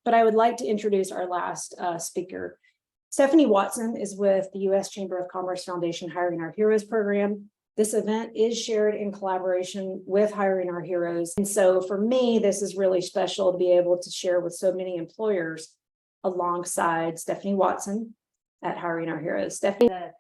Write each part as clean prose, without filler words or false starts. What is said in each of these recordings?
But I would like to introduce our last speaker. Stephanie Watson is with the U.S. Chamber of Commerce Foundation Hiring Our Heroes program. This event is shared in collaboration with Hiring Our Heroes. And so for me, this is really special to be able to share with so many employers alongside Stephanie Watson at Hiring Our Heroes. Stephanie. The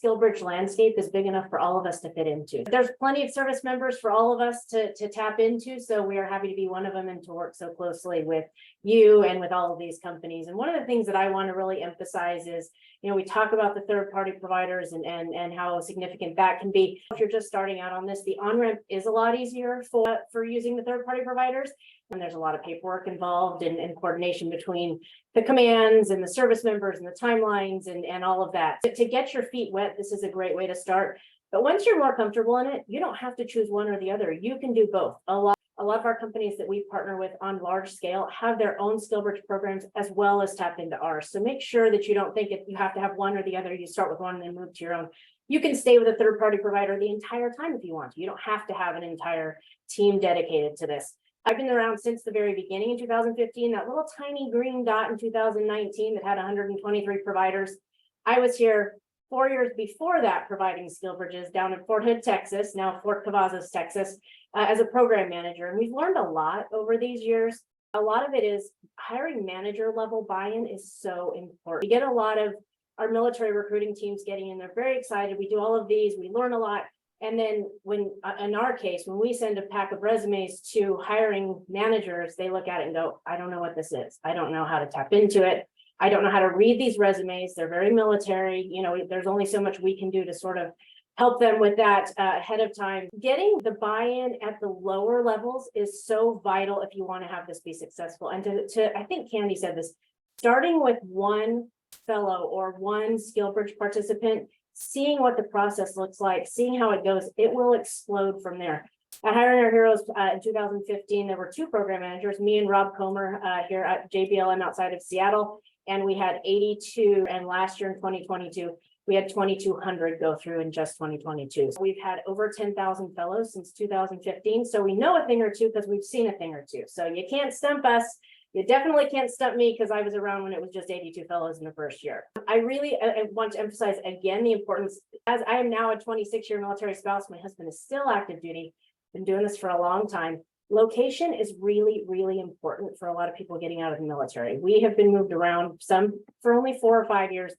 SkillBridge landscape is big enough for all of us to fit into. There's plenty of service members for all of us to tap into. So we are happy to be one of them and to work so closely with you and with all of these companies. And one of the things that I want to really emphasize is, we talk about the third-party providers and how significant that can be. If you're just starting out on this, the on-ramp is a lot easier for using the third-party providers. And there's a lot of paperwork involved and coordination between the commands and the service members and the timelines and all of that. To get your feet wet, this is a great way to start. But once you're more comfortable in it, you don't have to choose one or the other. You can do both. A lot of our companies that we partner with on large scale have their own SkillBridge programs as well as tap into ours. So make sure that you don't think you have to have one or the other. You start with one and then move to your own. You can stay with a third-party provider the entire time if you want to. You don't have to have an entire team dedicated to this. I've been around since the very beginning in 2015, that little tiny green dot in 2019 that had 123 providers. I was here 4 years before that providing SkillBridges down in Fort Hood, Texas, now Fort Cavazos, Texas, as a program manager. And we've learned a lot over these years. A lot of it is hiring manager level buy-in is so important. We get a lot of our military recruiting teams getting in. They're very excited. We do all of these. We learn a lot. And then when, in our case, when we send a pack of resumes to hiring managers, they look at it and go, I don't know what this is. I don't know how to tap into it. I don't know how to read these resumes. They're very military. There's only so much we can do to sort of help them with that ahead of time. Getting the buy-in at the lower levels is so vital if you want to have this be successful. And I think Candy said this, starting with one fellow or one SkillBridge participant, seeing what the process looks like, seeing how it goes, it will explode from there. At Hiring Our Heroes in 2015, there were two program managers, me and Rob Comer here at JBLM outside of Seattle, and we had 82. And last year in 2022, we had 2,200 go through in just 2022. So we've had over 10,000 fellows since 2015. So we know a thing or two because we've seen a thing or two. So you can't stump us. You definitely can't stump me because I was around when it was just 82 fellows in the first year. I really want to emphasize again the importance, as I am now a 26-year military spouse, my husband is still active duty, been doing this for a long time. Location is really, really important for a lot of people getting out of the military. We have been moved around, some for only 4 or 5 years,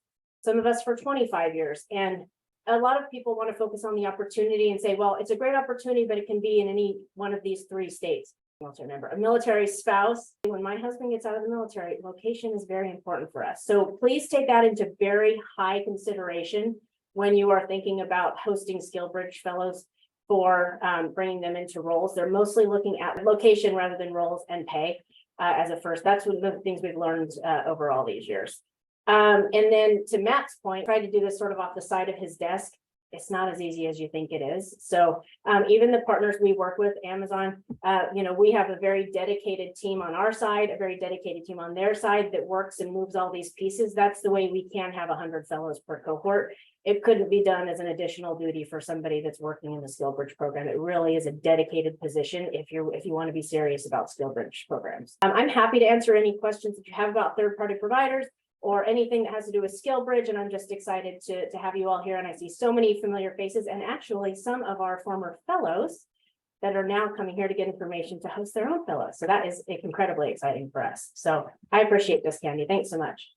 some of us for 25 years. And a lot of people want to focus on the opportunity and say, well, it's a great opportunity, but it can be in any one of these 3 states. Military member, a military spouse. When my husband gets out of the military, location is very important for us. So please take that into very high consideration when you are thinking about hosting SkillBridge fellows for bringing them into roles. They're mostly looking at location rather than roles and pay as a first. That's one of the things we've learned over all these years. And then to Matt's point, try to do this sort of off the side of his desk. It's not as easy as you think it is. So even the partners we work with, Amazon, we have a very dedicated team on our side, a very dedicated team on their side that works and moves all these pieces. That's the way we can have 100 fellows per cohort. It couldn't be done as an additional duty for somebody that's working in the SkillBridge program. It really is a dedicated position if you want to be serious about SkillBridge programs. I'm happy to answer any questions that you have about third-party providers or anything that has to do with SkillBridge. And I'm just excited to have you all here. And I see so many familiar faces and actually some of our former fellows that are now coming here to get information to host their own fellows. So that is incredibly exciting for us. So I appreciate this, Candy. Thanks so much.